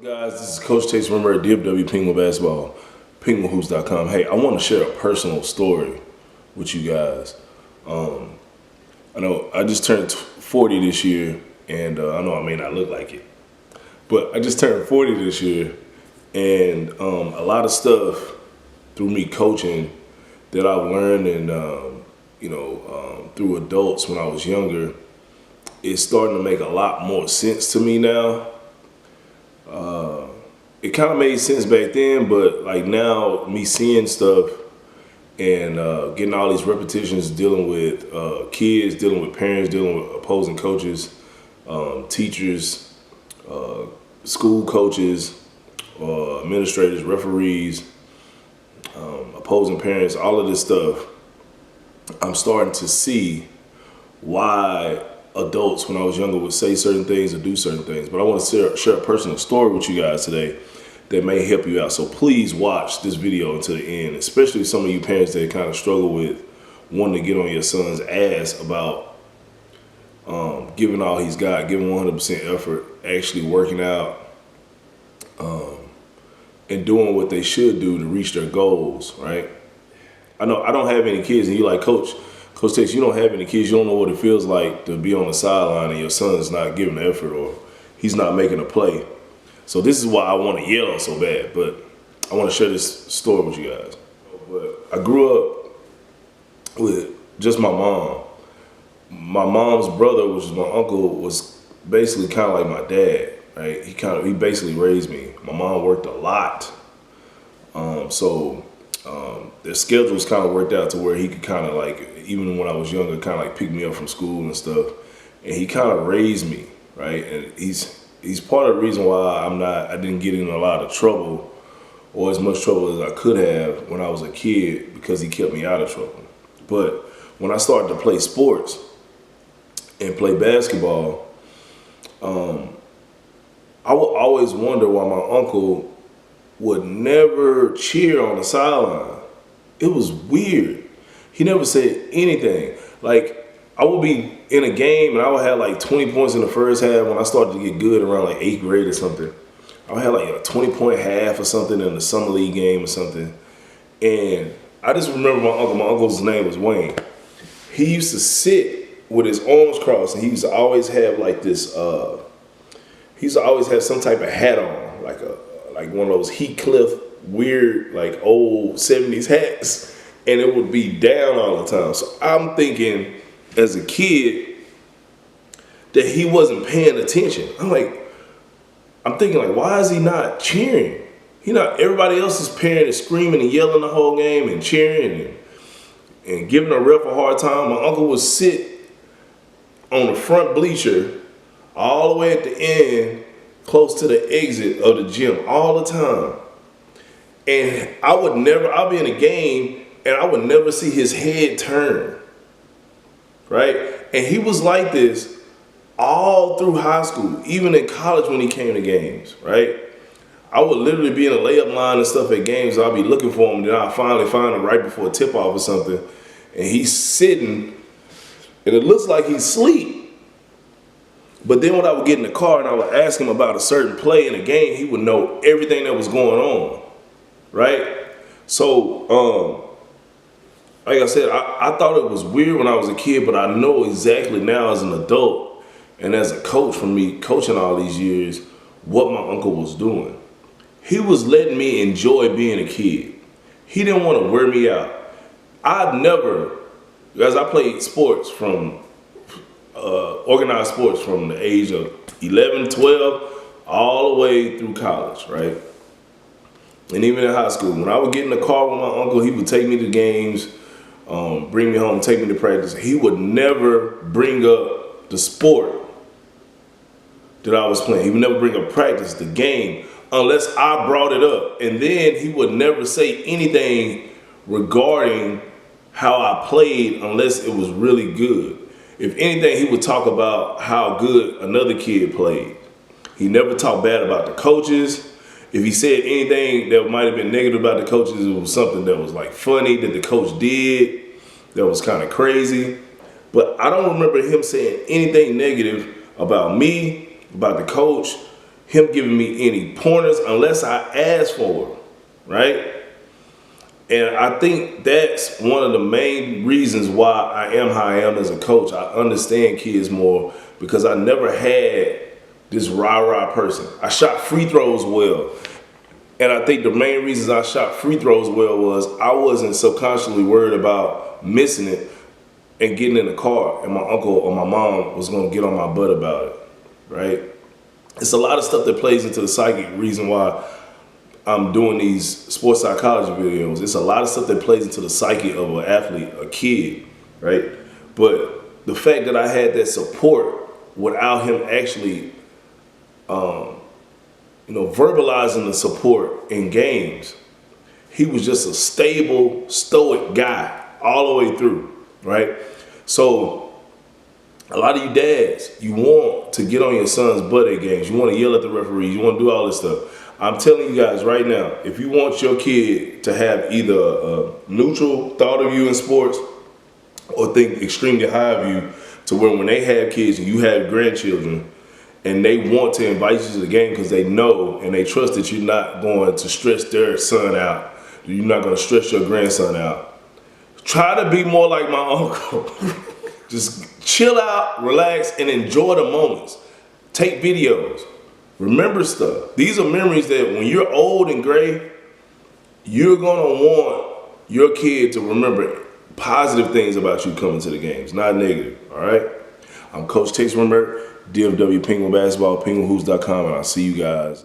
Guys, this is Coach Chase Remember at DFW Penguin Basketball, penguinhoops.com. Hey, I want to share a personal story with you guys. I know I just turned 40 this year, and I know I may not look like it, but I just turned 40 this year, and a lot of stuff through me coaching that I've learned and through adults when I was younger is starting to make a lot more sense to me now. It kind of made sense back then, but like now, me seeing stuff and getting all these repetitions, dealing with kids, dealing with parents, dealing with opposing coaches, teachers, school coaches, administrators, referees, opposing parents, all of this stuff, I'm starting to see why adults when I was younger would say certain things or do certain things. But I want to share a personal story with you guys today that may help you out. So please watch this video until the end, especially some of you parents that kind of struggle with wanting to get on your son's ass about giving all he's got, giving 100% effort, actually working out, and doing what they should do to reach their goals, right? I know I don't have any kids, and you're like, Coach Tex, you don't have any kids. You don't know what it feels like to be on the sideline and your son's not giving the effort or he's not making a play. So this is why I want to yell so bad, but I want to share this story with you guys. But I grew up with just my mom. My mom's brother, which is my uncle, was basically kind of like my dad, right? He basically raised me. My mom worked a lot. Their schedules kind of worked out to where he could kind of like, even when I was younger, kind of like pick me up from school and stuff. And he kind of raised me, right? And he's part of the reason why I didn't get in a lot of trouble or as much trouble as I could have when I was a kid, because he kept me out of trouble. But when I started to play sports and play basketball, I would always wonder why my uncle would never cheer on the sideline. It was weird. He never said anything. Like, I would be in a game and I would have like 20 points in the first half when I started to get good around like 8th grade or something. I would have like a 20-point half or something in the summer league game or something. And I just remember my uncle. My uncle's name was Wayne. He used to sit with his arms crossed, and he used to always have like this, he used to always have some type of hat on, like one of those Heathcliff weird, like old 70s hats, and it would be down all the time. So I'm thinking as a kid that he wasn't paying attention. I'm thinking like, why is he not cheering? Everybody else's parent is screaming and yelling the whole game and cheering and giving a ref a hard time. My uncle would sit on the front bleacher all the way at the end, close to the exit of the gym all the time. And I'll be in a game and I would never see his head turn, right? And he was like this all through high school, even in college when he came to games, right? I would literally be in a layup line and stuff at games. I'll be looking for him, then I'll finally find him right before a tip-off or something, and he's sitting, and it looks like he's asleep. But then when I would get in the car and I would ask him about a certain play in the game, he would know everything that was going on, right? So, like I said, I thought it was weird when I was a kid, but I know exactly now as an adult and as a coach, from me coaching all these years, what my uncle was doing. He was letting me enjoy being a kid. He didn't want to wear me out. As I played sports organized sports from the age of 11, 12, all the way through college, right? And even in high school, when I would get in the car with my uncle, he would take me to games, bring me home, take me to practice. He would never bring up the sport that I was playing. He would never bring up practice, the game, unless I brought it up. And then he would never say anything regarding how I played unless it was really good. If anything, he would talk about how good another kid played. He never talked bad about the coaches. If he said anything that might have been negative about the coaches, it was something that was like funny that the coach did that was kind of crazy. But I don't remember him saying anything negative about me, about the coach. him giving me any pointers unless I ask for them, right? And I think that's one of the main reasons why I am how I am as a coach. I understand kids more because I never had this rah-rah person. I shot free throws well. And I think the main reasons I shot free throws well was I wasn't subconsciously worried about missing it and getting in the car and my uncle or my mom was gonna get on my butt about it, right? It's a lot of stuff that plays into the psychic reason why I'm doing these sports psychology videos. It's a lot of stuff that plays into the psyche of an athlete, a kid, right? But the fact that I had that support without him actually, verbalizing the support in games, he was just a stable, stoic guy all the way through, right? So a lot of you dads, you want to get on your son's butt at games. You want to yell at the referees. You want to do all this stuff. I'm telling you guys right now, if you want your kid to have either a neutral thought of you in sports or think extremely high of you to where when they have kids and you have grandchildren and they want to invite you to the game because they know and they trust that you're not going to stress their son out, you're not going to stress your grandson out, try to be more like my uncle. Just chill out, relax, and enjoy the moments. Take videos. Remember stuff. These are memories that when you're old and gray, you're gonna want your kid to remember positive things about you coming to the games, not negative, all right? I'm Coach Tate Remember, DFW Penguin Basketball, penguinhoops.com, and I'll see you guys